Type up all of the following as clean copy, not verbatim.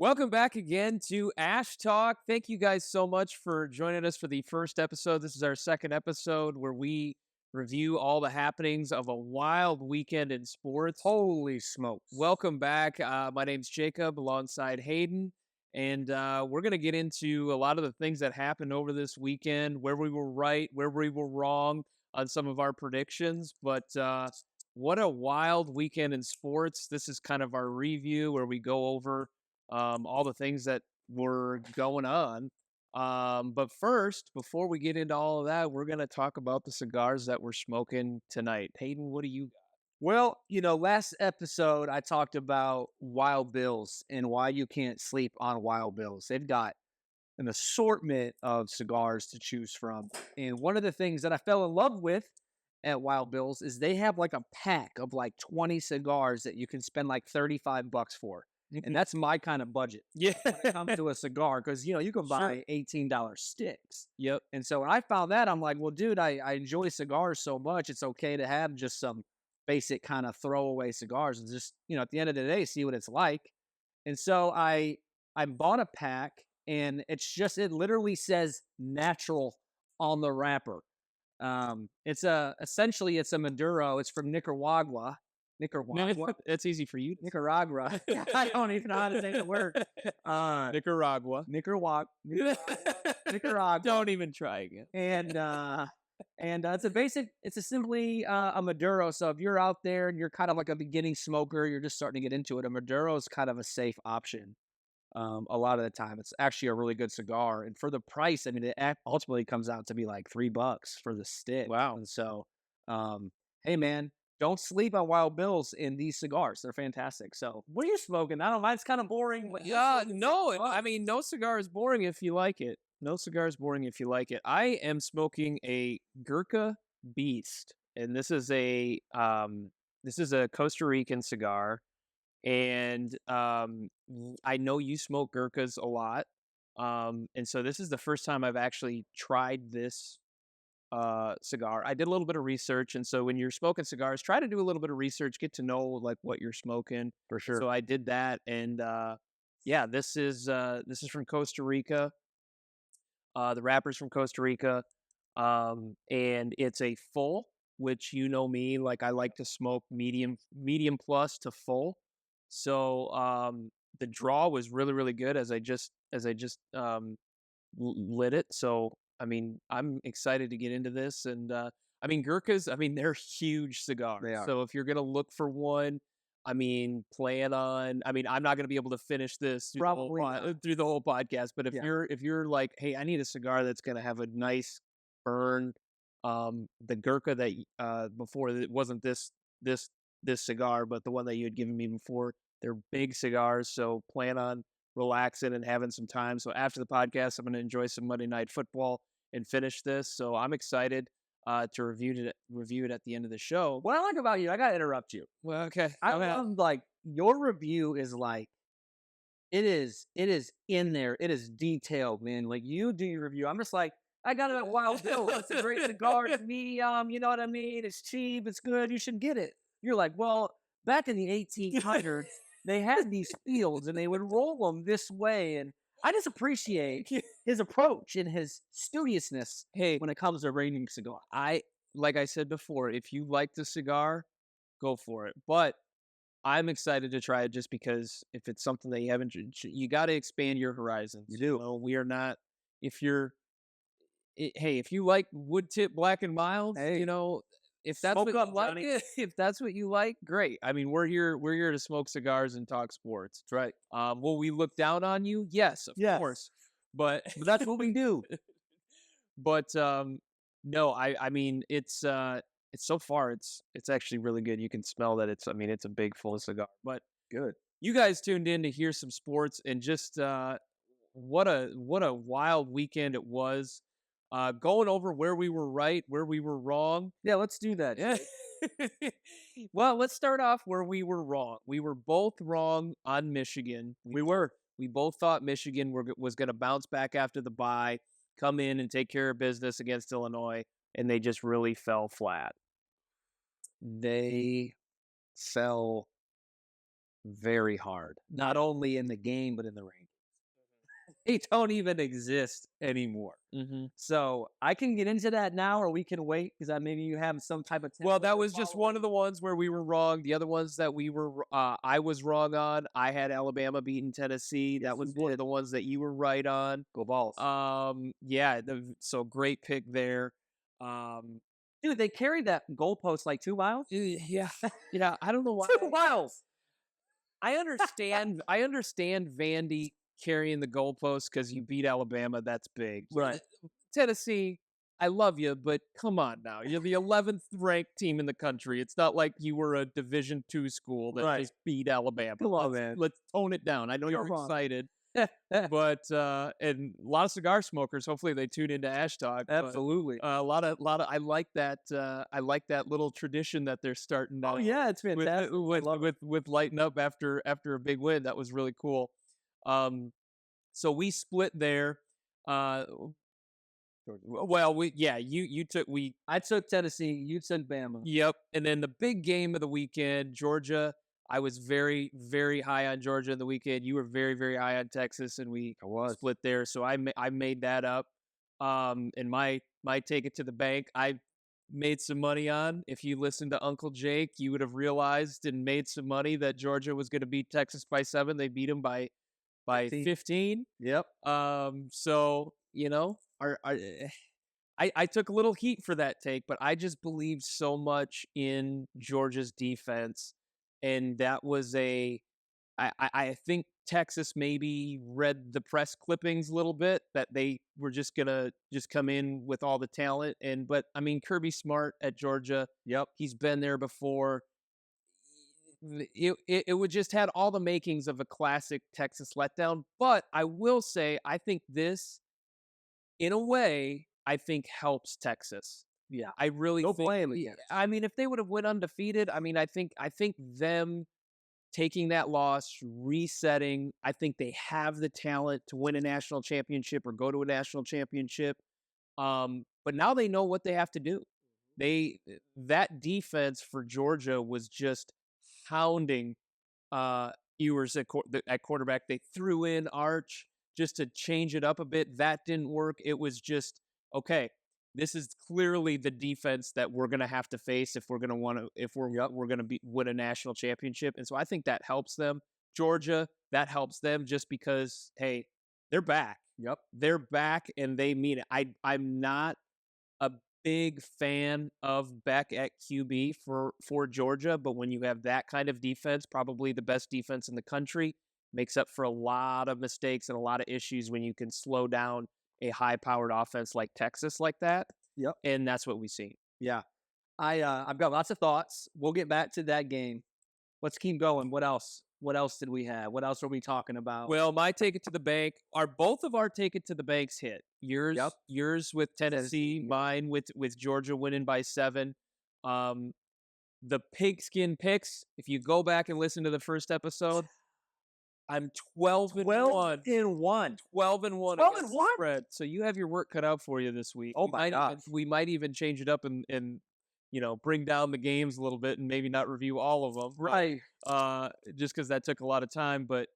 Welcome back again to Ash Talk. Thank you guys so much for joining us for the first episode. This is our second episode where we review all the happenings of a wild weekend in sports. Holy smokes. Welcome back. My name's Jacob alongside Hayden, and we're going to get into a lot of the things that happened over this weekend, where we were right, where we were wrong on some of our predictions. But what a wild weekend in sports. This is kind of our review where we go over all the things that were going on. But first, before we get into all of that, we're going to talk about the cigars that we're smoking tonight. Hayden, what do you got? Well, last episode I talked about Wild Bills and why you can't sleep on Wild Bills. They've got an assortment of cigars to choose from. And one of the things that I fell in love with at Wild Bills is they have like a pack of like 20 cigars that you can spend like 35 bucks for. And that's my kind of budget Yeah. when it comes to a cigar because you can Sure. buy $18 sticks. Yep. And so when I found that, I'm like, well, dude, I enjoy cigars so much. It's okay to have just some basic kind of throwaway cigars and just, at the end of the day, see what it's like. And so I bought a pack and it literally says natural on the wrapper. Essentially it's a Maduro. It's from Nicaragua. Nicaragua. That's easy for you. Nicaragua. I don't even know how to say the word. Nicaragua. Nicaragua. Nicaragua. Don't even try again. And it's simply a Maduro. So if you're out there and you're kind of like a beginning smoker, you're just starting to get into it, a Maduro is kind of a safe option. A lot of the time, it's actually a really good cigar, and for the price, I mean, it ultimately comes out to be like $3 for the stick. Wow. And so, hey man, don't sleep on Wild Bills in these cigars; they're fantastic. So, what are you smoking? I don't know. It's kind of boring. Yeah, no, I mean, no cigar is boring if you like it. No cigar is boring if you like it. I am smoking a Gurkha Beast, and this is a Costa Rican cigar. And I know you smoke Gurkhas a lot. And so this is the first time I've actually tried this cigar. I did a little bit of research, and so when you're smoking cigars, try to do a little bit of research, get to know like what you're smoking. For sure. So I did that, and yeah, this is from Costa Rica. The wrapper's from Costa Rica, and it's a full, which you know me, like I like to smoke medium plus to full. So the draw was really really good as I just lit it. So I mean, I'm excited to get into this, and I mean Gurkhas. I mean they're huge cigars. They are. So if you're gonna look for one, I mean, plan on. I mean, I'm not going to be able to finish this Probably not. through the whole podcast. But Yeah. if you're like, hey, I need a cigar that's going to have a nice burn. The Gurkha that before it wasn't this cigar, but the one that you had given me before, they're big cigars. So plan on relaxing and having some time. So after the podcast, I'm going to enjoy some Monday Night Football and finish this. So I'm excited to review it at the end of the show. What I like about you, I gotta interrupt you. Well, okay. I I'm love like your review is like it is in there. It is detailed, man. Like you do your review. I'm just like, I got it at Wild Bill. It's a great cigar. It's medium. You know what I mean? It's cheap. It's good. You should get it. You're like, well, back in the 1800s, they had these fields and they would roll them this way. And I just appreciate his approach and his studiousness Hey, when it comes to rating cigar. like I said before, if you like the cigar, go for it. But I'm excited to try it just because if it's something that you haven't, you got to expand your horizons. You do. know, we are not. If you're, hey, if you like wood tip black and mild, Hey, you know, if that's smoke what up, you like, Johnny. if that's what you like, great. I mean, we're here to smoke cigars and talk sports. That's right. Will we look down on you? Yes, of Yes. course. But But that's what we do. But no, I mean it's so far it's actually really good. You can smell that it's I mean it's a big full cigar. But Good. you guys tuned in to hear some sports and just what a wild weekend it was. Going over where we were right, where we were wrong. Yeah, let's do that. Yeah. Well, let's start off where we were wrong. We were both wrong on Michigan. We were. We both thought Michigan was going to bounce back after the bye, come in and take care of business against Illinois, and they just really fell flat. They fell very hard, not only in the game, but in the ring. They don't even exist anymore. Hmm. So I can get into that now, or we can wait because maybe you have some type of Well, template that you're was just one following. of the ones where we were wrong. The other ones that I was wrong on. I had Alabama beating Tennessee. Yes, That you was one of did. the ones that you were right on. Go balls. Yeah, so great pick there. Um, Dude, they carried that goalpost like 2 miles? yeah, yeah. I don't know why. 2 miles! I understand Vandy carrying the goalpost because you beat Alabama. That's big. Right, Tennessee, I love you, but come on now. You're the 11th ranked team in the country. It's not like you were a Division two school that right. just beat Alabama. Come on, Let's man. let's tone it down. I know you're Come on. excited, but and a lot of cigar smokers. Hopefully, they tune into Ash Talk. But Absolutely. a lot of. I like that. I like that little tradition that they're starting Oh, now yeah, it's with fantastic. I love it. lighting up after a big win. That was really cool. Um, so we split there. Uh, well, you took we I took Tennessee, you took Bama. yep, and then the big game of the weekend, Georgia. I was very very high on Georgia in the weekend. You were very very high on Texas, and we I was. split there. So I made that up. And my take it to the bank. I made some money on. If you listened to Uncle Jake, you would have realized and made some money that Georgia was going to beat Texas by 7. They beat them by 15. 15. Yep. So I took a little heat for that take, but I just believed so much in Georgia's defense, and that was I think Texas maybe read the press clippings a little bit that they were just gonna just come in with all the talent, and but I mean Kirby Smart at Georgia, Yep. he's been there before. It would just had all the makings of a classic Texas letdown, but I will say I think this in a way, I think helps Texas. Yeah. I really No think blame against. I mean, if they would have went undefeated, I mean, I think them taking that loss, resetting, I think they have the talent to win a national championship or go to a national championship. But now they know what they have to do. That defense for Georgia was just hounding Ewers at quarterback. They threw in Arch just to change it up a bit. That didn't work. It was just okay. This is clearly the defense that we're going to have to face if we're going to want to if Yep. we're going to be win a national championship. And so I think that helps them. Georgia, that helps them just because hey, they're back. Yep. They're back and they mean it. I'm not a big fan of Beck at QB for Georgia, but when you have that kind of defense, probably the best defense in the country, makes up for a lot of mistakes and a lot of issues when you can slow down a high-powered offense like Texas like that, Yep. and that's what we see. Yeah. I've got lots of thoughts. We'll get back to that game. Let's keep going. What else? What else did we have? What else are we talking about? Well, my take it to the bank are both of our take it to the banks hit. Yep. Yours with Tennessee, Tennessee. mine with Georgia winning by 7. Um, the pigskin picks, if you go back and listen to the first episode, I'm 12 and 12 1. and 1. 12 and 1 12 against and the 1? spread. So you have your work cut out for you this week. Oh my gosh. We might even change it up and bring down the games a little bit and maybe not review all of them. Right. Just because that took a lot of time. But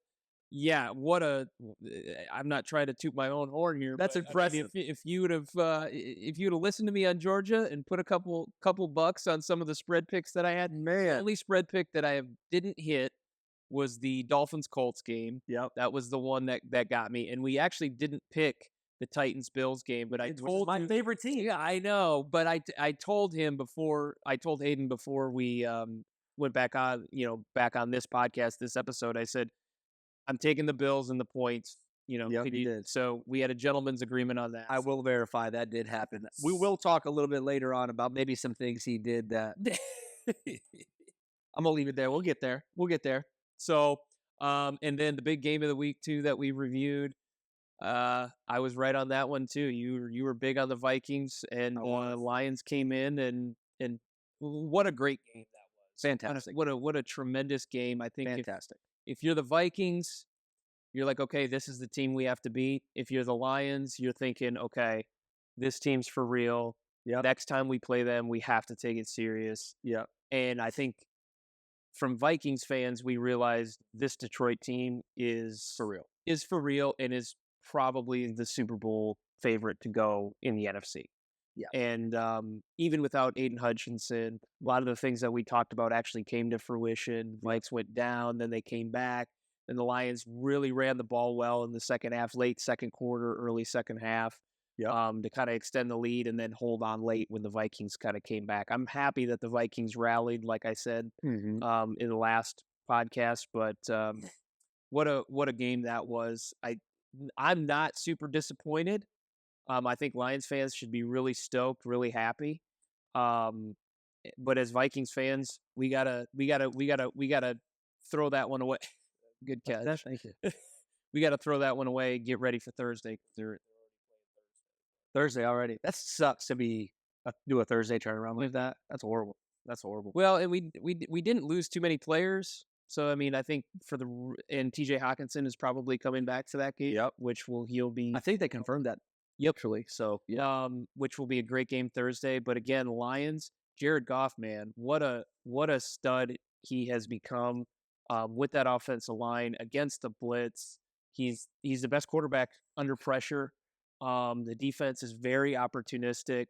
yeah, I'm not trying to toot my own horn here. That's but, I mean, impressive. if you would have if you would have listened to me on Georgia and put a couple bucks on some of the spread picks that I had, the Man. only spread pick that didn't hit was the Dolphins Colts game. Yep. That was the one that got me, and we actually didn't pick the Titans Bills game, but I Which is told my you, favorite team. yeah, I know, but I told him before I told Hayden before we went back on this podcast this episode. I said I'm taking the Bills and the points. Yep, you did. So we had a gentleman's agreement on that. I will verify that did happen. We will talk a little bit later on about maybe some things he did that I'm gonna leave it there. We'll get there. We'll get there. So, and then the big game of the week too that we reviewed. I was right on that one too. You were big on the Vikings, and Lions came in and what a great game that was. Fantastic. What a tremendous game. I think Fantastic. if you're the Vikings, you're like, okay, this is the team we have to beat. If you're the Lions, you're thinking, okay, this team's for real. Yep. Next time we play them, we have to take it serious. Yep. And I think from Vikings fans, we realized this Detroit team For real. is for real and is probably the Super Bowl favorite to go in the NFC. Yeah. And even without Aiden Hutchinson, a lot of the things that we talked about actually came to fruition. Vikes went down, then they came back, and the Lions really ran the ball well in the second half, late second quarter, early second half, Yep. to kind of extend the lead and then hold on late when the Vikings kind of came back. I'm happy that the Vikings rallied, like I said Mhm. in the last podcast, but what a game that was. I'm not super disappointed. I think Lions fans should be really stoked, really happy. Um, but as Vikings fans, we gotta throw that one away. Good That's that, catch. thank you. We gotta throw that one away. Get ready for Thursday. 'Cause they're Thursday already. That sucks to be do a Thursday turnaround like that. That's horrible. That's horrible. well, and we didn't lose too many players. So I mean, I think and TJ Hawkinson is probably coming back to that game, Yep. which he'll I be. think they confirmed that Yep. actually. So yeah. Which will be a great game Thursday. But again, Lions, Jared Goff, man, what a stud he has become with that offensive line against the blitz. He's the best quarterback under pressure. The defense is very opportunistic.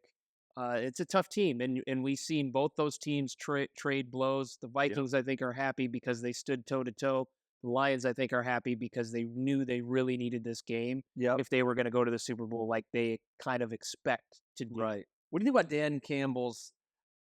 It's a tough team, and we've seen both those teams trade blows. The Yep. Vikings, I think, are happy because they stood toe to toe. The Lions, I think, are happy because they knew they really needed this game Yep. if they were going to go to the Super Bowl like they kind of expect to do. Right. What do you think about Dan Campbell's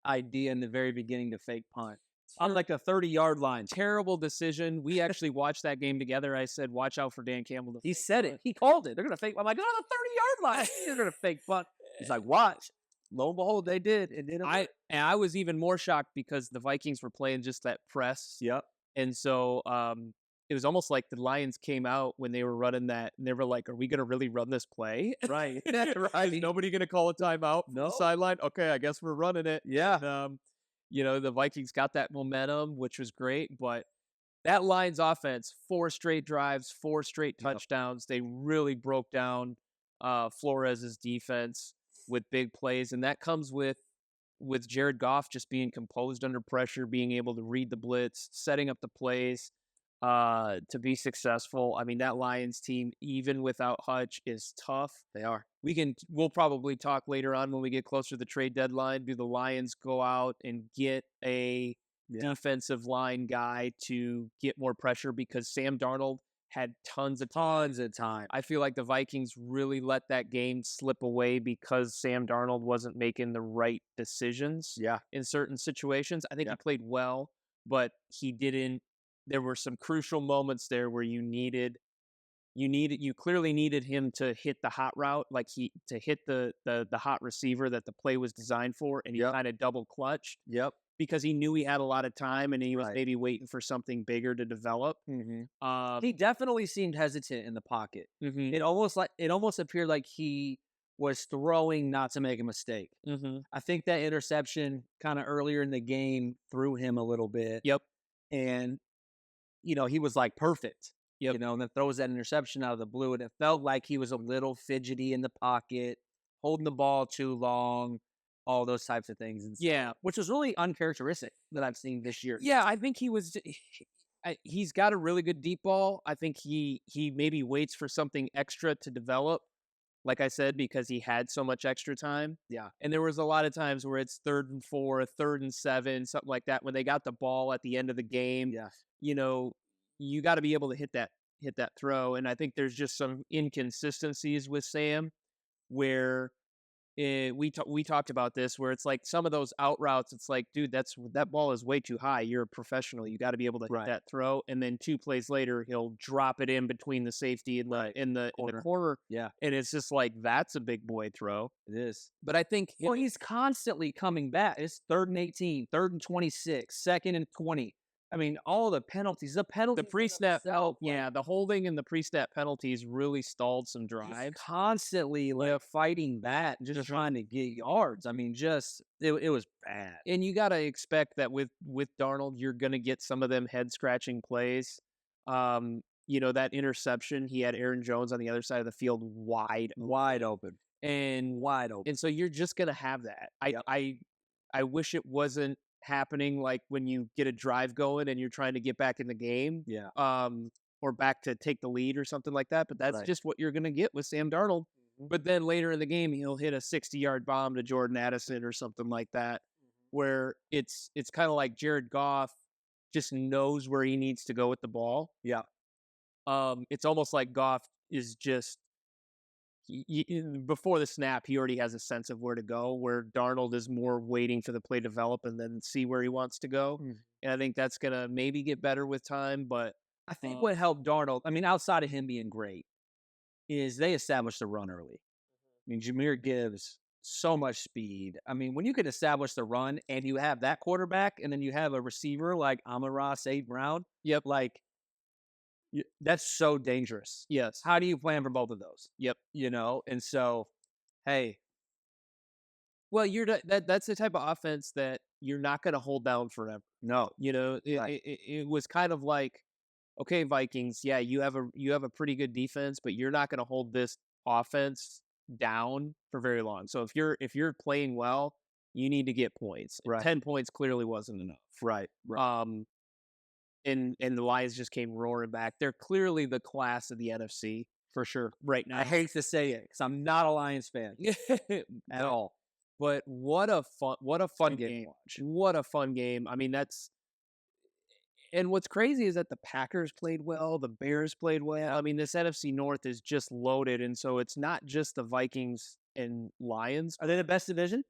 idea in the very beginning to fake punt on like a 30-yard line? Terrible decision. We actually watched that game together. I said, "Watch out for Dan Campbell." To He fake said it. punt." He called it. They're gonna fake. I'm like, on the 30-yard line. They're gonna fake punt. He's like, watch. Lo and behold, they did. It didn't. I was even more shocked because the Vikings were playing just that press, Yep. and so it was almost like the Lions came out when they were running that, and they were like, "Are we going to really run this play? Right. Is right. nobody going to call a timeout from the No. sideline? Okay, I guess we're running it." Yeah. And, the Vikings got that momentum, which was great, but that Lions offense, 4 straight drives, 4 straight Yep. touchdowns. They really broke down Flores's defense with big plays, and that comes with Jared Goff just being composed under pressure, being able to read the blitz, setting up the plays to be successful. I mean, that Lions team, even without Hutch, is tough. They are. We'll probably talk later on when we get closer to the trade deadline. Do the Lions go out and get a defensive line guy to get more pressure because Sam Darnold had tons of time. I feel like the Vikings really let that game slip away because Sam Darnold wasn't making the right decisions Yeah. in certain situations. I think Yeah. he played well, but he didn't. There were some crucial moments there where you clearly needed him to hit the hot route, like to hit the hot receiver that the play was designed for, and he Yep. kind of double clutched Yep. because he knew he had a lot of time and he was Right. maybe waiting for something bigger to develop. He definitely seemed hesitant in the pocket. Mhm, It almost appeared like he was throwing not to make a mistake. mhm. I think that interception kind of earlier in the game threw him a little bit. Yep, And he was like perfect. yep. And then throws that interception out of the blue, and it felt like he was a little fidgety in the pocket, holding the ball too long, all those types of things, and stuff, Yeah. which was really uncharacteristic that I've seen this year. Yeah, I think he's got a really good deep ball. I think he maybe waits for something extra to develop, like I said, because he had so much extra time. Yeah. And there was a lot of times where it's 3rd and 4, 3rd and 7, something like that when they got the ball at the end of the game. Yeah. You know, you got to be able to hit that throw, and I think there's just some inconsistencies with Sam where we talked about this where it's like some of those out routes, it's like, dude, that ball is way too high. You're a professional. You got to be able to hit Right. that throw. And then 2 plays later, he'll drop it in between the safety and Right. in the Corner. corner. Yeah. And it's just like that's a big boy throw. It is. But I think Well, he's constantly coming back. It's 3rd and 18, 3rd and 26, 2nd and 20. I mean, all the penalties. The penalties. the pre-snap, themselves, like, yeah, the holding and the pre-snap penalties really stalled some he's drives. constantly like fighting back, just trying to get yards. I mean, it was bad. And you got to expect that with Darnold, you're going to get some of them head scratching plays. That interception, he had Aaron Jones on the other side of the field wide Wide open. and Wide open. and so you're just going to have that. Yep. I wish it wasn't happening like when you get a drive going and you're trying to get back in the game, Yeah. or back to take the lead or something like that. But that's Right. just what you're going to get with Sam Darnold. Mhm. But then later in the game, he'll hit a 60-yard bomb to Jordan Addison or something like that, where it's kind of like Jared Goff just knows where he needs to go with the ball. Yeah. It's almost like Goff is just before the snap, he already has a sense of where to go. Where Darnold is more waiting for the play to develop and then see where he wants to go. Mm. And I think that's gonna maybe get better with time. But I think what helped Darnold, I mean, outside of him being great, is they established the run early. I mean, Jameer gives so much speed. I mean, when you can establish the run and you have that quarterback and then you have a receiver like Amon-Ra St. Brown, yep, like that's so dangerous. yes, How do you plan for both of those? yep. And so, hey, Well, that's the type of offense that you're not gonna hold down forever. no, It, right, it was kind of like, okay, Vikings, yeah, you have a pretty good defense, but you're not gonna hold this offense down for very long. So if you're playing well, you need to get points. right, 10 points clearly wasn't enough. right, Um, and the Lions just came roaring back. They're clearly the class of the NFC for sure. right I now. hate to say it because I'm not a Lions fan at but all. but what a fun Game to game. watch. What a fun game. I mean, that's and what's crazy is that the Packers played well, the Bears played well. I mean, this NFC North is just loaded, and so it's not just the Vikings and Lions. Are they the best division?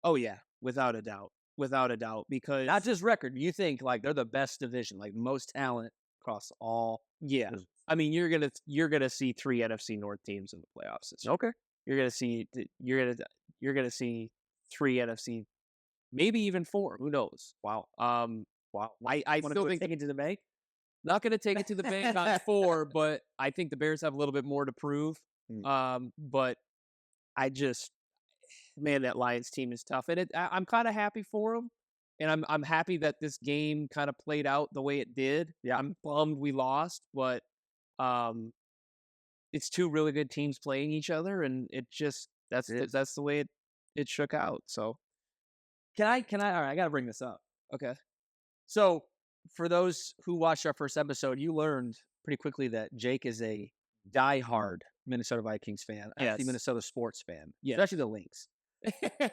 Oh yeah, without a doubt, because Not just record. You think like they're the best division, like most talent across all. yeah, Divisions. I mean you're gonna see three NFC North teams in the playoffs this year. Okay. You're gonna see three NFC, maybe even four. Who knows? Wow. Wow. I Want still to think take it to the bank? not going to take it to the bank on four, but I think the Bears have a little bit more to prove. Mm. But I just, man, that Lions team is tough, and I'm kind of happy for them, and I'm happy that this game kind of played out the way it did. Yeah. I'm bummed we lost, but um, it's two really good teams playing each other, and it just It is. that's the way it shook out. So Can I? All right. I got to bring this up. okay, So, for those who watched our first episode, you learned pretty quickly that Jake is a diehard Minnesota Vikings fan, actually yes, Minnesota sports fan, yes. especially the Lynx.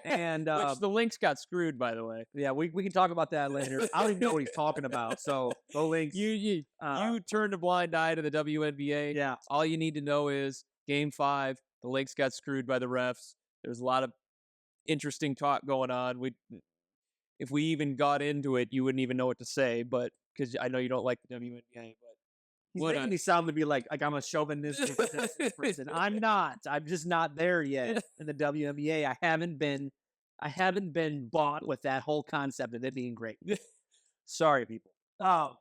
And Which the Lynx got screwed, by the way. yeah, we can talk about that later. I don't even know what he's talking about. So the Lynx, You turned a blind eye to the WNBA. yeah, All you need to know is Game 5, the Lynx got screwed by the refs. There's a lot of interesting talk going on. If we even got into it, you wouldn't even know what to say, but because I know you don't like the WNBA, but he's what making me sound to be like I'm a chauvinistic person. I'm not. I'm just not there yet in the WNBA. I haven't been bought with that whole concept of it being great. Sorry, people. Oh,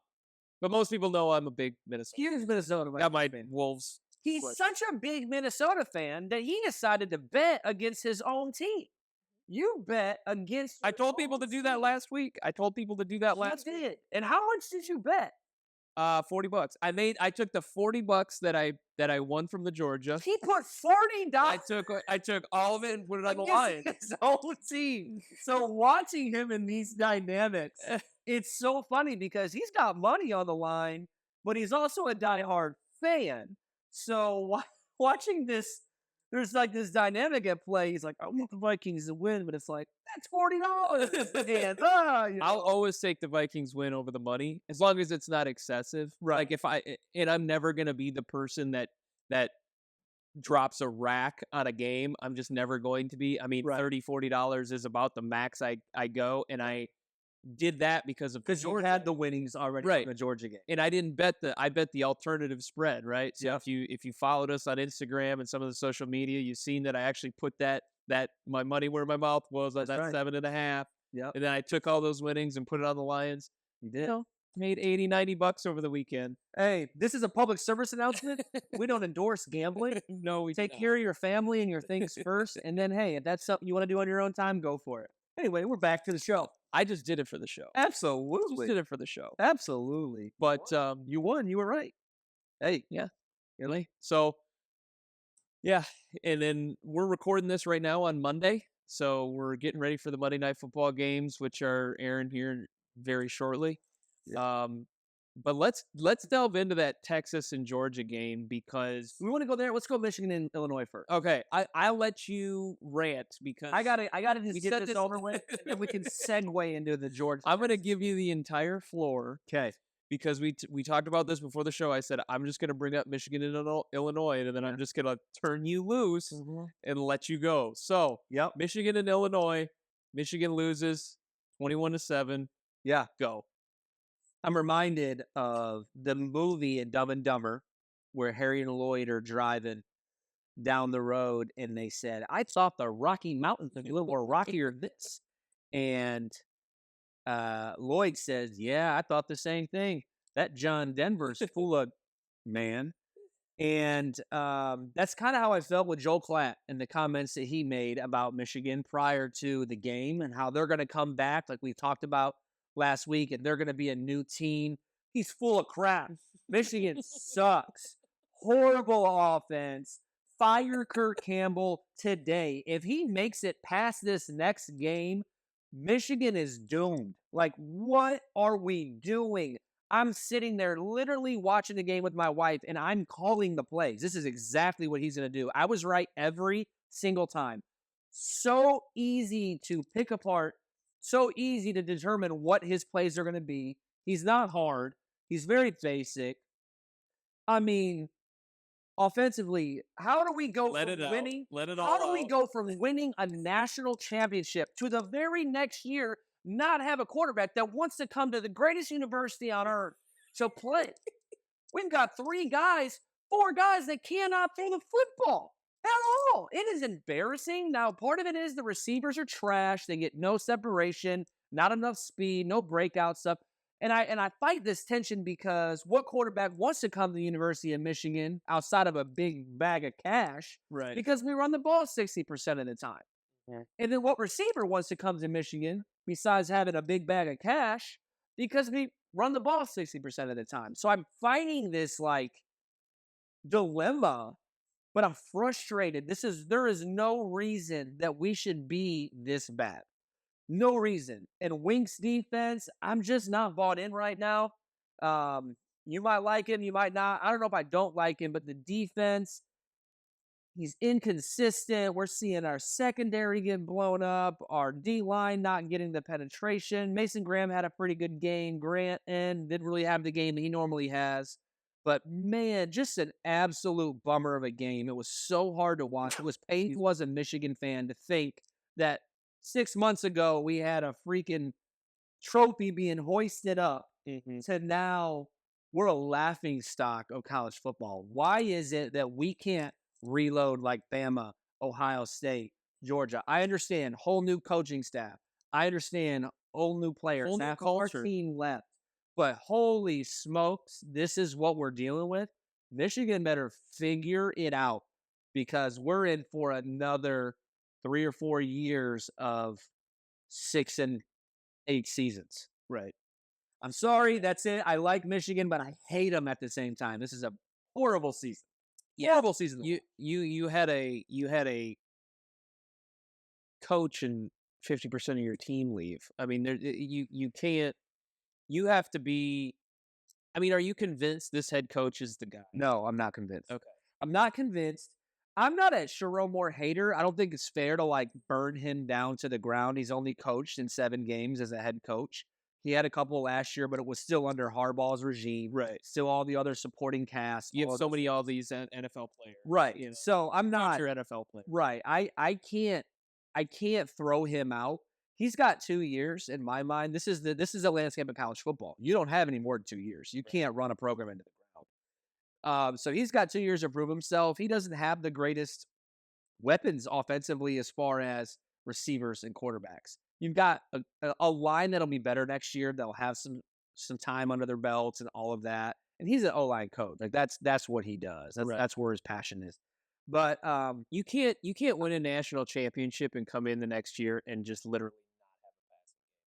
but most people know I'm a big Minnesota. here's Minnesota. Got my fan. Wolves. He's but- such a big Minnesota fan that he decided to bet against his own team. You bet against. I told people to do that last week. I told people to do that last You week. did. And how much did you bet? $40. I took the $40 that I won from the Georgia. He put $40. I took all of it and put it on the line. His whole team. So watching him in these dynamics, it's so funny because he's got money on the line, but he's also a diehard fan. So watching this, there's like this dynamic at play. He's like, I want the Vikings to win, but it's like, that's $40. And, I'll always take the Vikings win over the money as long as it's not excessive. Right. Like and I'm never gonna be the person that drops a rack on a game. I'm just never going to be. I mean, Right. $30-$40 is about the max I go, and I did that because you Georgia. had the winnings already Right. from the Georgia game. And I didn't bet I bet the alternative spread, right? So Yep. if you followed us on Instagram and some of the social media, you've seen that I actually put that my money where my mouth was. That's right. 7.5. Yep. And then I took all those winnings and put it on the Lions. You did. Made $80-$90 over the weekend. Hey, this is a public service announcement. We don't endorse gambling. No, we Take don't. care of your family and your things first. And then, hey, if that's something you want to do on your own time, go for it. Anyway, we're back to the show. I just did it for the show. Just Absolutely. did it for the show. Absolutely. But You won. You were right. Hey, really, so yeah, and then we're recording this right now on Monday. So we're getting ready for the Monday Night Football games, which are airing here very shortly. Yeah. Um, but let's delve into that Texas and Georgia game because We want to go there. Let's go Michigan and Illinois first. okay, I'll let you rant because I gotta we just get set this this. over with, and then we can segue into the Georgia. I'm gonna give you the entire floor Okay. because we talked about this before the show. I said I'm just gonna bring up Michigan and Illinois, and then I'm just gonna turn you loose and let you go. So Yep. Michigan and Illinois, Michigan loses 21-7. Yeah. Go. I'm reminded of the movie in Dumb and Dumber where Harry and Lloyd are driving down the road and they said, I thought the Rocky Mountains would be a little more rockier than this. And Lloyd says, yeah, I thought the same thing. That John Denver's full of man. And that's kind of how I felt with Joel Klatt and the comments that he made about Michigan prior to the game and how they're going to come back, like we talked about last week, and they're going to be a new team. He's full of crap. Michigan sucks. Horrible offense. Fire Kirk Campbell today. If he makes it past this next game, Michigan is doomed. Like, what are we doing? I'm sitting there literally watching the game with my wife and I'm calling the plays. This is exactly what he's going to do. I was right every single time. So easy to pick apart, so easy to determine what his plays are going to be. He's not hard, he's very basic. I mean, offensively, how do we go Let from it out. winning? Let it all How do we out. go from winning a national championship to the very next year not have a quarterback that wants to come to the greatest university on earth to play? We've got four guys that cannot throw the football at all. It is embarrassing. Now, part of it is the receivers are trash. They get no separation, not enough speed, no breakout stuff. And I fight this tension because what quarterback wants to come to the University of Michigan outside of a big bag of cash? Right. Because we run the ball 60% of the time. Yeah. And then what receiver wants to come to Michigan besides having a big bag of cash? Because we run the ball 60% of the time. So I'm fighting this like dilemma, but I'm frustrated. There is no reason that we should be this bad. No reason. And Wink's defense, I'm just not bought in right now. You might like him, you might not. I don't know if I don't like him, but the defense, he's inconsistent. We're seeing our secondary get blown up, our D line not getting the penetration. Mason Graham had a pretty good game. Grant didn't really have the game that he normally has. But man, just an absolute bummer of a game. It was so hard to watch. It was painful as a Michigan fan to think that 6 months ago we had a freaking trophy being hoisted up to now we're a laughing stock of college football. Why is it that we can't reload like Bama, Ohio State, Georgia? I understand whole new coaching staff. I understand whole new players. Whole new Half of our culture. team left. But holy smokes, this is what we're dealing with. Michigan better figure it out because we're in for another 3 or 4 years of 6 and 8 seasons. Right. I'm sorry, that's it. I like Michigan, but I hate them at the same time. This is a horrible season. Horrible season. You had a coach and 50% of your team leave. I mean, you can't. You have to be. I mean, are you convinced this head coach is the guy? No, I'm not convinced. Okay. I'm not convinced. I'm not a Sharon Moore hater. I don't think it's fair to like burn him down to the ground. He's only coached in 7 games as a head coach. He had a couple last year, but it was still under Harbaugh's regime. Right. Still all the other supporting cast. You have all these NFL players. Right. You know, So I'm not your NFL player. right. I can't throw him out. He's got 2 years in my mind. This is a landscape of college football. You don't have any more than 2 years. You can't run a program into the ground. So he's got 2 years to prove himself. He doesn't have the greatest weapons offensively as far as receivers and quarterbacks. You've got a line that'll be better next year. They'll have some time under their belts and all of that. And he's an O-line coach. Like that's what he does. That's where his passion is. But you can't win a national championship and come in the next year and just literally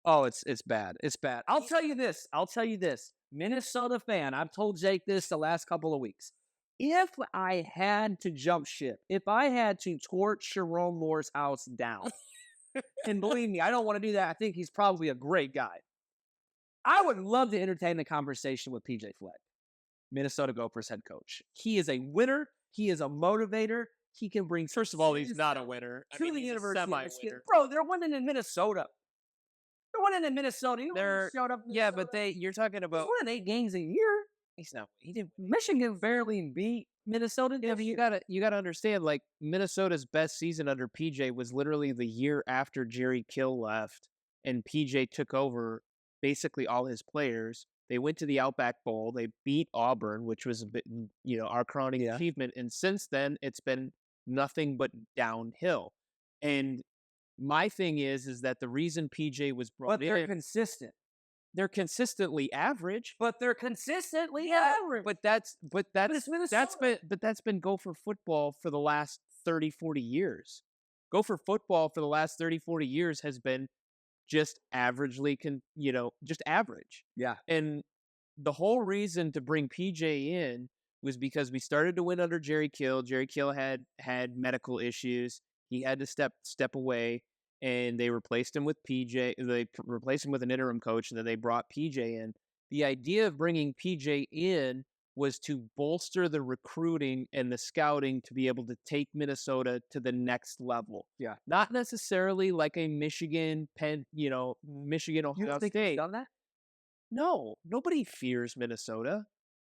oh, it's bad. It's bad. I'll tell you this. Minnesota fan, I've told Jake this the last couple of weeks. If I had to jump ship, if I had to torch Sharon Moore's house down, And believe me, I don't want to do that. I think he's probably a great guy. I would love to entertain the conversation with PJ Fleck, Minnesota Gophers head coach. He is a winner. He is a motivator. He can bring First of all, he's not a winner. I to mean, the he's a University of Michigan. semi-winner. Bro, they're winning in Minnesota. They're winning in Minnesota. You know when They're showed up in yeah, but Minnesota? you're talking He's about winning 8 games a year. he's not he didn't Michigan barely beat Minnesota yeah, this but you year. gotta understand, like Minnesota's best season under PJ was literally the year after Jerry Kill left and PJ took over basically all his players. They went to the Outback Bowl. They beat Auburn, which was a bit, our crowning Yeah. achievement. And since then, it's been nothing but downhill. And my thing is that the reason PJ was But brought they're in, consistent. they're consistently average. But they're consistently Yeah, average. but it's Minnesota. that's been Gopher football for the last 30, 40 years. Gopher football for the last 30, 40 years has been just averagely just average. Yeah. And the whole reason to bring PJ in was because we started to win under Jerry Kill. Jerry Kill had medical issues. He had to step away, and they replaced him with PJ. Replaced him with an interim coach, and then they brought PJ in. The idea of bringing PJ in was to bolster the recruiting and the scouting to be able to take Minnesota to the next level. Yeah. Not necessarily like a Michigan, Michigan, You Ohio don't think he's State. done that? No, nobody fears Minnesota.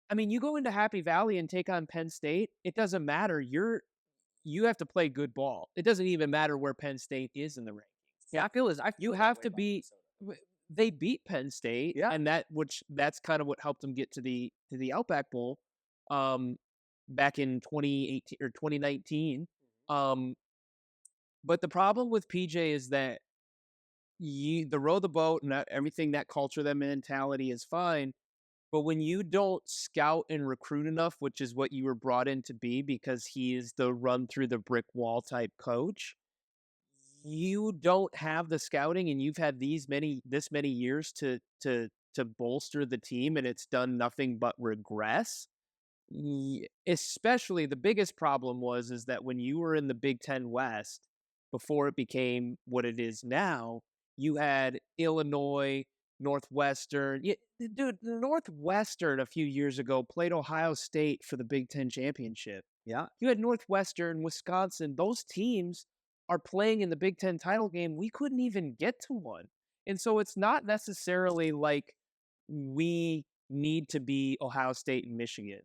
I mean, you go into Happy Valley and take on Penn State, it doesn't matter. You have to play good ball. It doesn't even matter where Penn State is in the rankings. Yeah, I You feel that have way to about be Minnesota. they beat Penn State, Yeah. and that's kind of what helped them get to the Outback Bowl, um, back in 2018 or 2019. Um, but the problem with PJ is that the row the boat and everything, that culture, that mentality is fine. But when you don't scout and recruit enough, which is what you were brought in to be because he is the run through the brick wall type coach, you don't have the scouting and you've had this many years to bolster the team and it's done nothing but regress. Especially the biggest problem is that when you were in the Big Ten West, before it became what it is now, you had Illinois, Northwestern. Yeah, dude, Northwestern a few years ago played Ohio State for the Big Ten championship. Yeah. You had Northwestern, Wisconsin. Those teams are playing in the Big Ten title game. We couldn't even get to one. And so it's not necessarily like we need to be Ohio State and Michigan.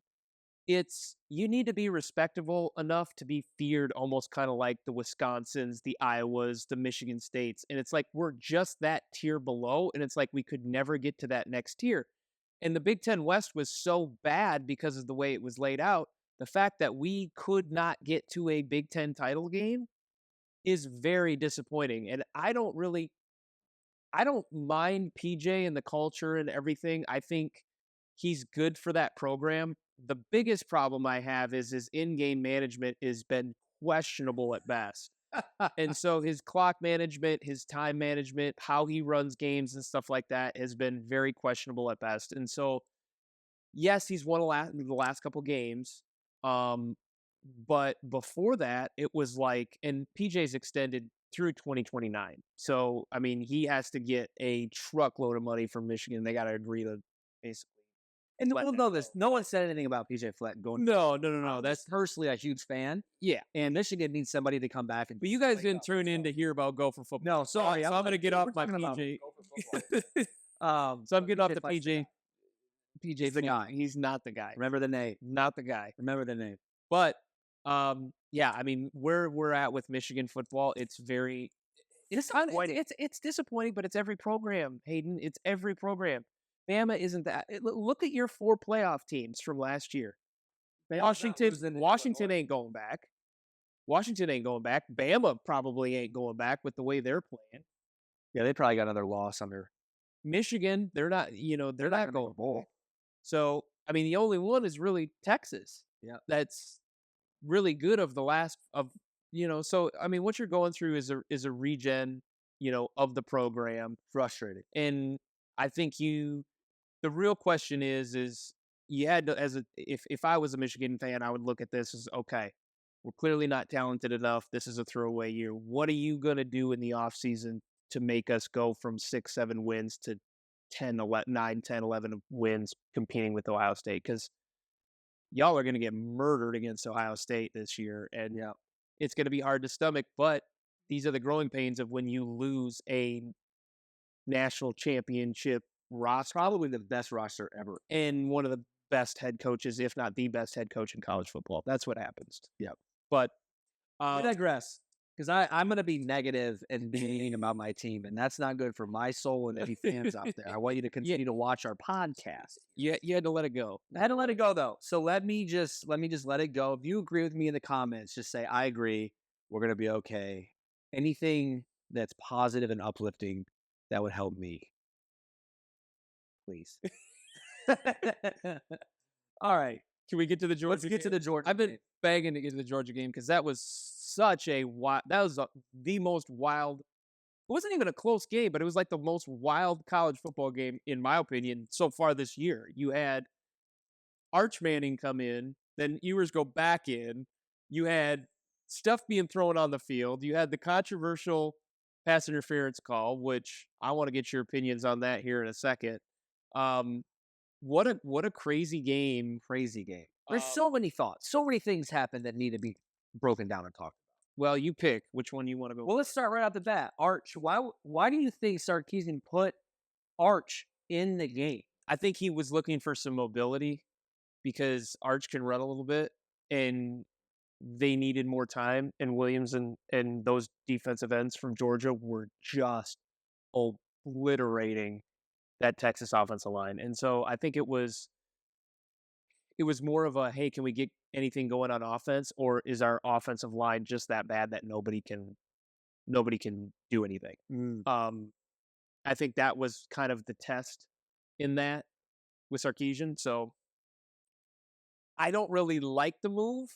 It's you need to be respectable enough to be feared almost kind of like the Wisconsins, the Iowas, the Michigan States. And it's like we're just that tier below. And it's like we could never get to that next tier. And the Big Ten West was so bad because of the way it was laid out. The fact that we could not get to a Big Ten title game is very disappointing. And I don't mind PJ and the culture and everything. I think he's good for that program. The biggest problem I have is his in-game management has been questionable at best. And so his clock management, his time management, how he runs games and stuff like that has been very questionable at best. And so, yes, he's won the last couple games. But before that, it was like, and PJ's extended through 2029. So, I mean, he has to get a truckload of money from Michigan. They got to agree to basically. And Let we'll that know go. this. No one said anything about PJ Fleck going. No. I'm That's just personally a huge fan, yeah. and Michigan needs somebody to come back and. But you guys wake didn't up. tune in to hear about Gopher football. No, sorry. So I'm going to get off we're my talking about PJ. Gopher football. So I'm getting off PJ the Fleck's PJ. PJ He's the fan. guy. He's not the guy. Remember the name. Not the guy. Remember the name. But yeah, I mean, where we're at with Michigan football, it's very Disappointing. it's disappointing, but it's every program, Hayden. It's every program. Bama isn't that. Look at your 4 playoff teams from last year. Washington ain't going back. Washington ain't going back. Bama probably ain't going back with the way they're playing. Yeah, they probably got another loss under. Michigan, they're not. They're not going bowl. back. So I mean, the only one is really Texas. Yeah, that's really good of the last of. So I mean, what you're going through is a regen, of the program. Frustrating. And I think the real question is you had to, if I was a Michigan fan, I would look at this as okay, We're clearly not talented enough. This is a throwaway year. What are you going to do in the offseason to make us go from 6, 7 wins to 10, 11, 9, 10, 11 wins competing with Ohio State? Because y'all are going to get murdered against Ohio State this year. And Yeah. it's going to be hard to stomach. But these are the growing pains of when you lose a national championship roster Probably the best roster ever. and one of the best head coaches, if not the best head coach in college football. That's what happens. Yep. But We digress. Because I'm going to be negative and mean about my team, and that's not good for my soul and any fans out there. I want you to continue to watch our podcast. you had to let it go. I had to let it go though. So let me just let it go. If you agree with me in the comments, just say I agree. We're gonna be okay. Anything that's positive and uplifting that would help me, please. All right, Can we get to the Georgia? let's get to the Georgia. I've been game. begging to get to the Georgia game because that was such a wild. That was the most wild. It wasn't even a close game, but it was like the most wild college football game, in my opinion, so far this year. You had Arch Manning come in, then Ewers go back in. You had stuff being thrown on the field. You had the controversial pass interference call, which I want to get your opinions on that here in a second. Um, what a crazy game. Crazy game. There's Um, so many thoughts, so many things happen that need to be broken down and talked. Well, you pick which one you want to go. Well, let's start right out the bat. Arch, why do you think Sarkisian put Arch in the game? I think he was looking for some mobility because Arch can run a little bit, and they needed more time. And Williams and those defensive ends from Georgia were just obliterating that Texas offensive line. And so I think it was more of a, hey, can we get anything going on offense, or is our offensive line just that bad that nobody can do anything? I think that was kind of the test in that with Sarkisian. So I don't really like the move.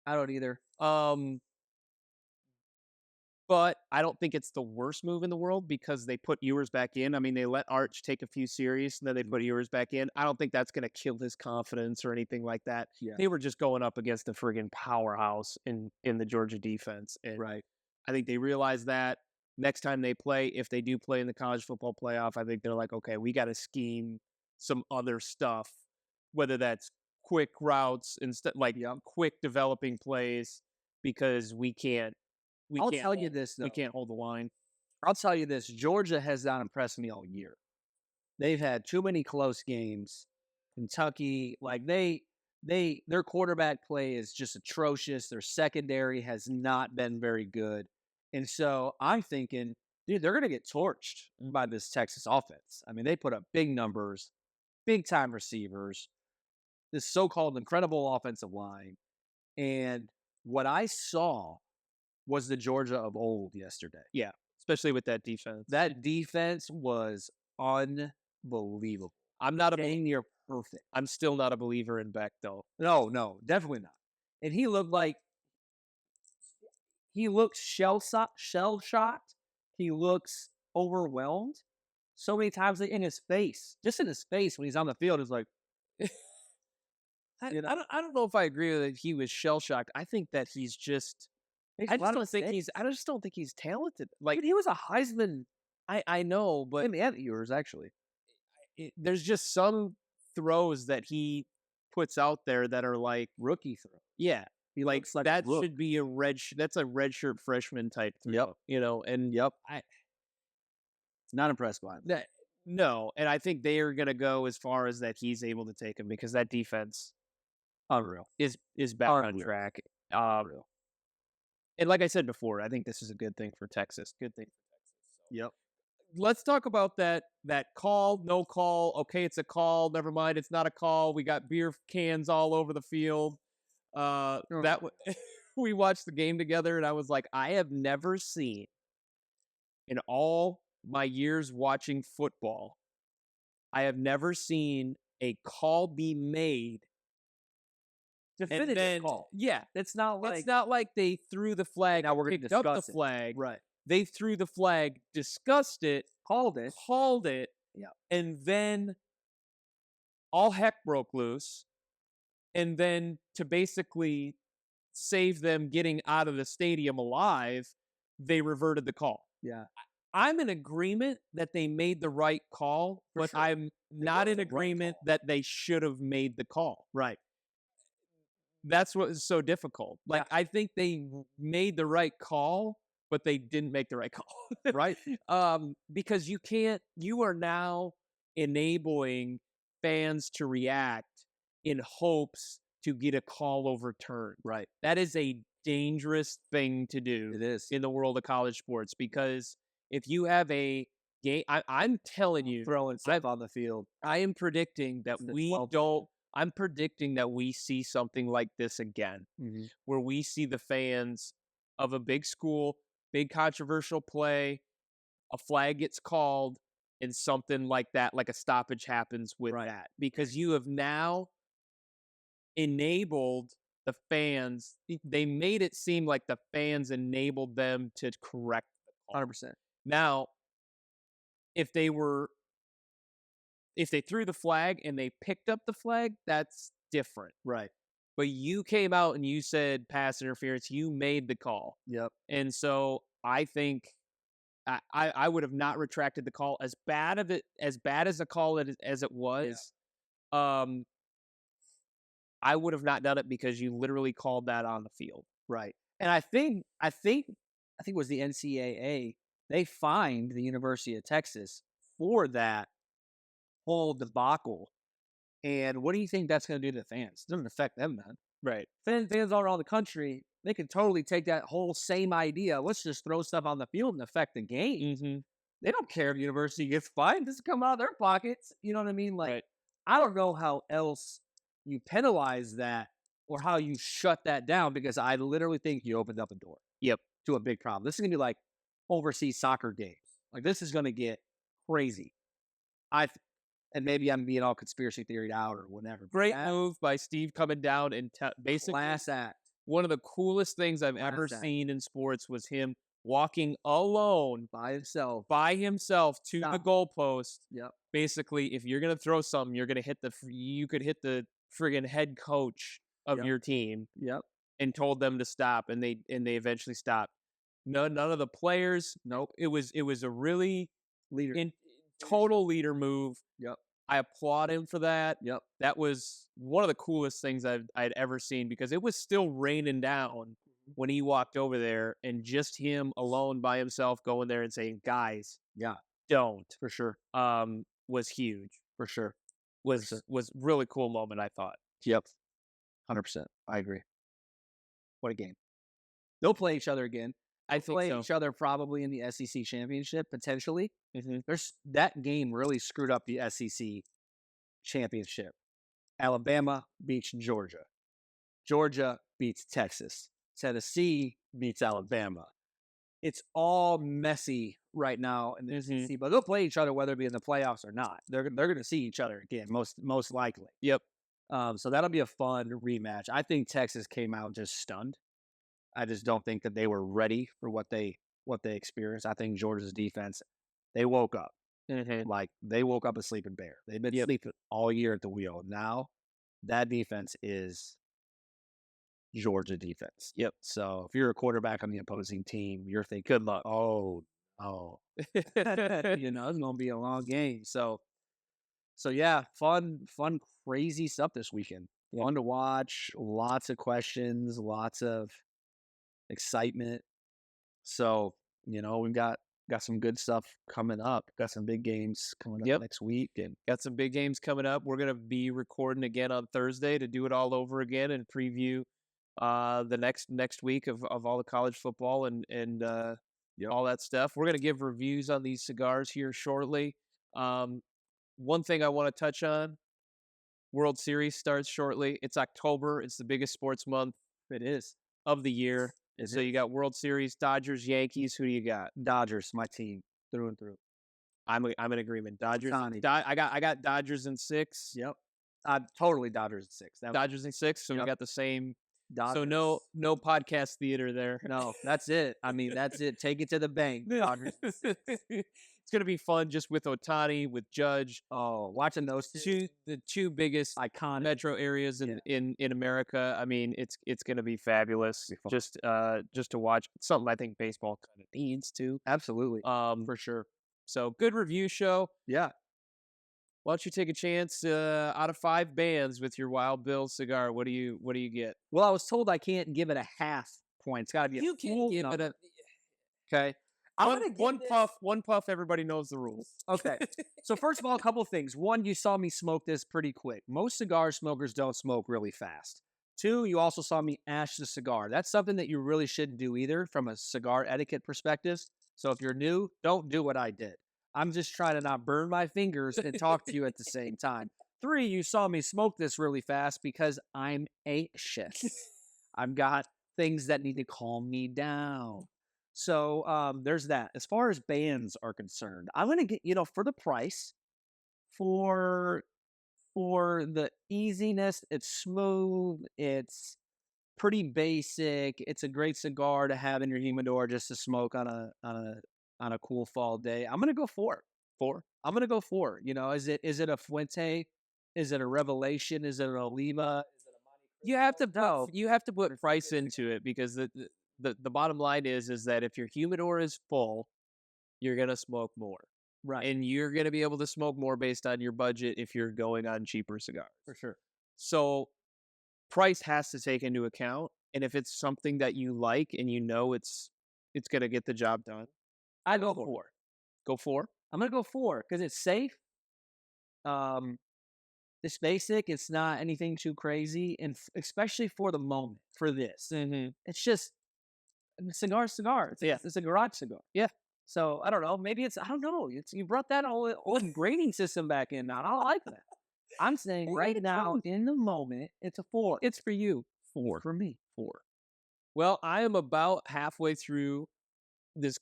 I don't either. But I don't think it's the worst move in the world because they put Ewers back in. I mean, they let Arch take a few series, and then they put Ewers back in. I don't think that's going to kill his confidence or anything like that. Yeah. They were just going up against the friggin' powerhouse in the Georgia defense. And Right. I think they realize that next time they play, if they do play in the college football playoff, I think they're like, okay, we got to scheme some other stuff, whether that's quick routes instead, like quick developing plays, because we can't. I'll tell you this though. We can't hold the line. I'll tell you this. Georgia has not impressed me all year. They've had too many close games. Kentucky, like their quarterback play is just atrocious. Their secondary has not been very good. And so I'm thinking, dude, they're going to get torched by this Texas offense. I mean, they put up big numbers, big time receivers, this so-called incredible offensive line. And what I saw was the Georgia of old yesterday. Yeah, especially with that defense. That defense was unbelievable. I'm not a dang near perfect. I'm still not a believer in Beck though. No, definitely not. And he looks shell shocked. He looks overwhelmed. So many times in his face, just in his face when he's on the field, is like, I don't know if I agree that he was shell shocked. I think that he's just. I just don't think he's talented. Like, dude, he was a Heisman. I know, but Him and yours actually. there's just some throws that he puts out there that are like Rookie throw. yeah, He like looks like that a rook. should be that's a redshirt freshman type throw. Yep. You know, and Yep. I Not impressed by him. that no, and I think they are gonna go as far as that he's able to take him because that defense Unreal. is back on Unreal. track. Unreal. And like I said before, I think this is a good thing for Texas. Good thing for Texas. So. Yep. Let's talk about that call, no call. Okay, it's a call. Never mind, it's not a call. We got beer cans all over the field. We watched the game together, and I was like, I have never seen in all my years watching football, I have never seen a call be made. Definitive call. Yeah, It's not like they threw the flag. now we're going to picked up discuss the flag. Right. They threw the flag, discussed it, Called it. Yeah. and then all heck broke loose. And then to basically save them getting out of the stadium alive, they reverted the call. Yeah, I'm in agreement that they made the right call, for but sure. I'm It not was in the right agreement call. that they should have made the call. Right. That's what is so difficult. Yeah. Like, I think they made the right call, but they didn't make the right call. Right. Because you are now enabling fans to react in hopes to get a call overturned. Right. That is a dangerous thing to do It is. in the world of college sports because if you have a game, I'm telling you, Throwing stuff on the field. I am predicting that It's the we 12th don't. I'm predicting that we see something like this again, Mhm. where we see the fans of a big school, big controversial play, a flag gets called, and something like that, like a stoppage happens with Right. that, because you have now enabled the fans. They made it seem like the fans enabled them to correct the call. 100%. Now, if they were if they threw the flag and they picked up the flag, that's different. Right. But you came out and you said pass interference. You made the call. Yep. And so I think I would have not retracted the call as bad as a call as it Yeah. was. Um, I would have not done it because you literally called that on the field. Right. And I think it was the NCAA. They fined the University of Texas for that whole debacle. And what do you think that's going to do to the fans? It doesn't affect them, man. Right. Fans all around the country, they could totally take that whole same idea. Let's just throw stuff on the field and affect the game. Mm-hmm. They don't care if the university gets fined. This come out of their pockets. You know what I mean? Like, Right. I don't know how else you penalize that or how you shut that down because I literally think you opened up a door Yep. to a big problem. This is gonna be like overseas soccer games. Like this is gonna get crazy. I and maybe I'm being all conspiracy theoried out or whatever. Great That move by Steve coming down and basically class act, one of the coolest things I've ever class act seen in sports was him walking alone by himself. by himself to the Stop. goalpost. Yep. Basically, if you're gonna throw something, you're gonna hit you could hit the friggin' head coach of Yep. your team Yep. and told them to stop, and they eventually stopped. None of the players. Nope. It was a really Leader. in total leader move. Yep. I applaud him for that. Yep. That was one of the coolest things I'd ever seen because it was still raining down when he walked over there, and just him alone by himself going there and saying, "Guys, Yeah. don't," For sure. was huge. For sure. Was really cool moment, I thought. Yep. 100%. I agree. What a game. They'll play each other again. I think Play so. each other probably in the SEC championship potentially. Hmm. There's that game really screwed up the SEC championship. Alabama beats Georgia. Georgia beats Texas. Tennessee beats Alabama. It's all messy right now in the Mhm. SEC, but they'll play each other whether it be in the playoffs or not. They're going to see each other again, most likely. Yep. So that'll be a fun rematch. I think Texas came out just stunned. I just don't think that they were ready for what they experienced. I think Georgia's defense, they woke up. Mhm. Like they woke up a sleeping bear. They've been Yep. sleeping all year at the wheel. Now that defense is Georgia defense. Yep. So if you're a quarterback on the opposing team, you're thinking, Good luck. oh, oh, it's gonna be a long game. So yeah, fun, crazy stuff this weekend. Yep. Fun to watch. Lots of questions. Lots of excitement. So we've got some good stuff coming up. Got some big games coming up Yep. next week, and Got some big games coming up. We're gonna be recording again on Thursday to do it all over again and preview the next week of all the college football and yep, all that stuff. We're gonna give reviews on these cigars here shortly. Um, one thing I want to touch on: World Series starts shortly. It's October. It's the biggest sports month it is. of the year. It So is. you got World Series, Dodgers, Yankees. Who do you got? Dodgers, my team, through and through. I'm in agreement. Dodgers. Ohtani. I got Dodgers in 6. Yep. Totally Dodgers at 6. That Dodgers in 6. So we Yep. got the same. So Dodgers. no podcast theater there. No, that's it. I mean, that's it. Take it to the bank. Yeah. Dodgers. It's gonna be fun just with Otani, with Judge, Oh, watching those two the two biggest iconic. metro areas Yeah, in America. I mean, it's gonna be fabulous be fun. just to watch. It's something I think baseball kind of needs to. Absolutely, Um, for sure. so good review show. Yeah. Why don't you take a chance out of 5 bands with your Wild Bill cigar? What do you get? Well, I was told I can't give it a half point. It's got to be a You can full give it number. a okay. I'm gonna give One this. puff, one puff. Everybody knows the rules. Okay. So first of all, a couple of things. One, you saw me smoke this pretty quick. Most cigar smokers don't smoke really fast. Two, you also saw me ash the cigar. That's something that you really shouldn't do either from a cigar etiquette perspective. So if you're new, don't do what I did. I'm just trying to not burn my fingers and talk to you at the same time. Three, you saw me smoke this really fast because I'm anxious. I've got things that need to calm me down. So there's that. As far as bands are concerned, I'm gonna get for the price, for the easiness. It's smooth. It's pretty basic. It's a great cigar to have in your humidor just to smoke on a cool fall day. I'm gonna go 4. 4. I'm gonna go 4. Is it a Fuente? Is it a Revelation? Is it an Oliva? Is it a Monte You have to Cristo? No. you have to put price into it because the bottom line is that if your humidor is full, you're gonna smoke more, Right. and you're gonna be able to smoke more based on your budget if you're going on cheaper cigars. For sure. So price has to take into account, and if it's something that you like and you know it's gonna get the job done, I go 4. go for. I'm gonna go 4 because it's safe. Um, it's basic. It's not anything too crazy, and especially for the moment for this, Mm-hmm. it's just a cigar. Yeah. It's a garage cigar. Yeah. So I don't know. Maybe I don't know. You brought that old grading system back in. Now I don't like that. I'm saying right now in the moment, it's a 4. It's for you. 4. For me. 4. Well, I am about halfway through this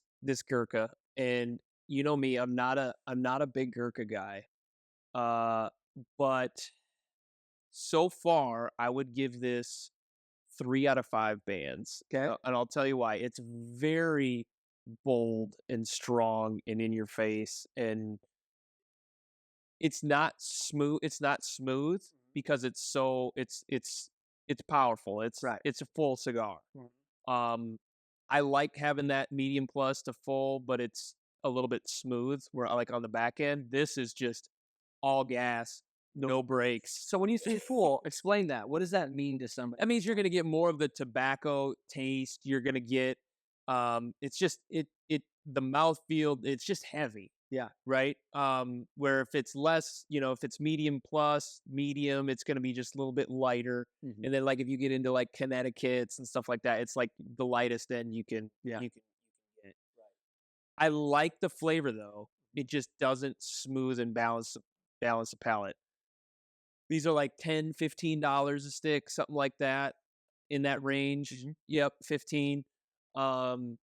Gurkha, and you know me, I'm not a big Gurkha guy. Uh, but so far, I would give this 3 out of 5 bands. Okay. And I'll tell you why. It's very bold and strong and in your face, and it's not smooth. It's not smooth because it's powerful. Right. It's a full cigar. Mhm. I like having that medium plus to full, but it's a little bit smooth. Where I like on the back end, this is just all gas, no brakes. So when you say full, explain that. What does that mean to somebody? That means you're gonna get more of the tobacco taste. You're gonna get it's just the mouthfeel, it's just heavy. Yeah. Right? Where if it's less, if it's medium plus, medium, it's gonna be just a little bit lighter. Mhm. And then like if you get into like Connecticut's and stuff like that, it's like the lightest end Yeah. you can get. I like the flavor though. It just doesn't smooth and balance the palate. These are like $10, $15 a stick, something like that, in that range. Mhm. Yep, 15. Um,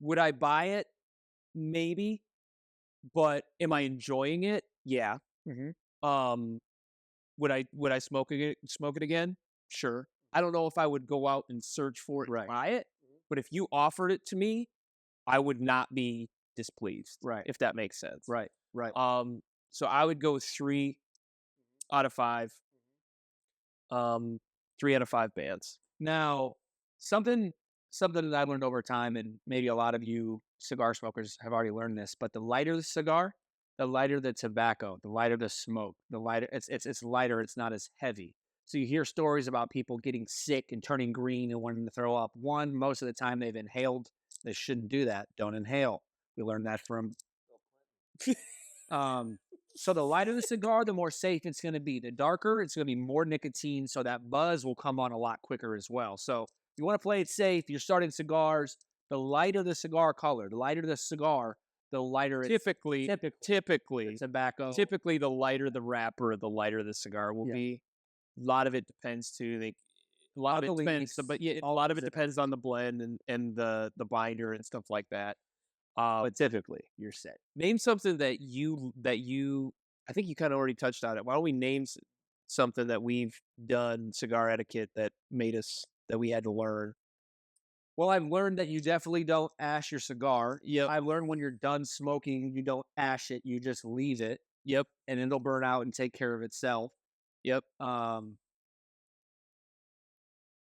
would I buy it? Maybe, but am I enjoying it? Yeah. Mhm. Um, would I smoke it again? Sure. I don't know if I would go out and search for it and Right. buy it, but if you offered it to me, I would not be displeased. Right. If that makes sense. Right. Right. So I would go 3 out of 5. 3 out of 5 bands. Now, something something that I learned over time, and maybe a lot of you cigar smokers have already learned this, but the lighter the cigar, the lighter the tobacco, the lighter the smoke, the lighter it's lighter, it's not as heavy. So you hear stories about people getting sick and turning green and wanting to throw up. One, most of the time they've inhaled. They shouldn't do that. Don't inhale. We learned that from so the lighter the cigar, the more safe it's going to be. The darker, it's going to be more nicotine, so that buzz will come on a lot quicker as well. So if you want to play it safe, you're starting cigars. The lighter the cigar color, the lighter the cigar, the lighter Typically, typically, tobacco. typically, the lighter the wrapper, the lighter the cigar will Yeah. be. A lot of it depends too. A lot of it depends, leaves, but yeah, a all lot of it zip. depends on the blend and the binder and stuff like that. But typically, you're set. Name something that you I think you kind of already touched on it. Why don't we name something that we've done cigar etiquette that made us that we had to learn? Well, I've learned that you definitely don't ash your cigar. Yep. I've learned when you're done smoking, you don't ash it, you just leave it Yep. and it'll burn out and take care of itself. Yep. Um,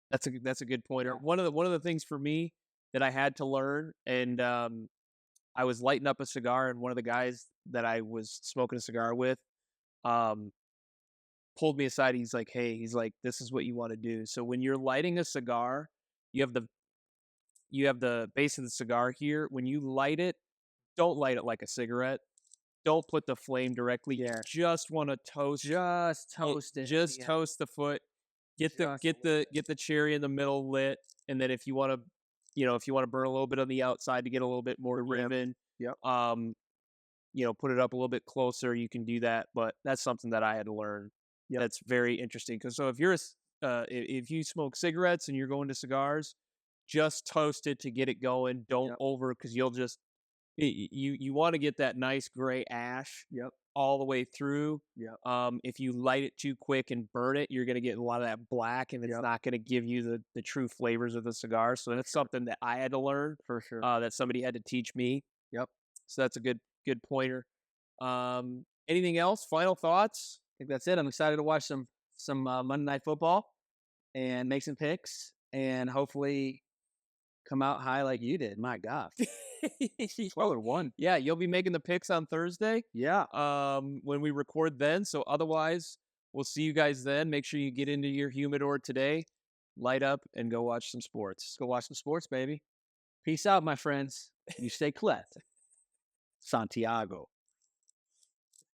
That's a good pointer. yeah, One of the things for me that I had to learn, and I was lighting up a cigar, and one of the guys that I was smoking a cigar with, um, pulled me aside. He's like, "Hey," he's like, "This is what you want to do. So when you're lighting a cigar, you have the you have the base of the cigar here. When you light it, don't light it like a cigarette. Don't put the flame directly. You yeah. just want to toast Just it. toast it at Just the end. toast the foot. Just a little bit. Get the cherry in the middle lit, and then if you want to, if you want to burn a little bit on the outside to get a little bit more The rim. even, Yep. um, put it up a little bit closer. You can do that, but that's something that I had to learn. Yep. That's very interesting because so if you smoke cigarettes and you're going to cigars, just toast it to get it going. Don't Yep. over because you'll just you want to get that nice gray ash Yep. all the way through. Yep. If you light it too quick and burn it, you're going to get a lot of that black, and it's Yep. not going to give you the true flavors of the cigar. So that's something that I had to learn. For sure. That somebody had to teach me. Yep. So that's a good pointer. Anything else? Final thoughts? I think that's it. I'm excited to watch some Monday Night Football and make some picks and hopefully come out high like you did. My gosh. 12-1. Yeah, you'll be making the picks on Thursday. Yeah. When we record then. So otherwise, we'll see you guys then. Make sure you get into your humidor today, light up, and go watch some sports. Go watch some sports, baby. Peace out, my friends. You stay cleft. Santiago.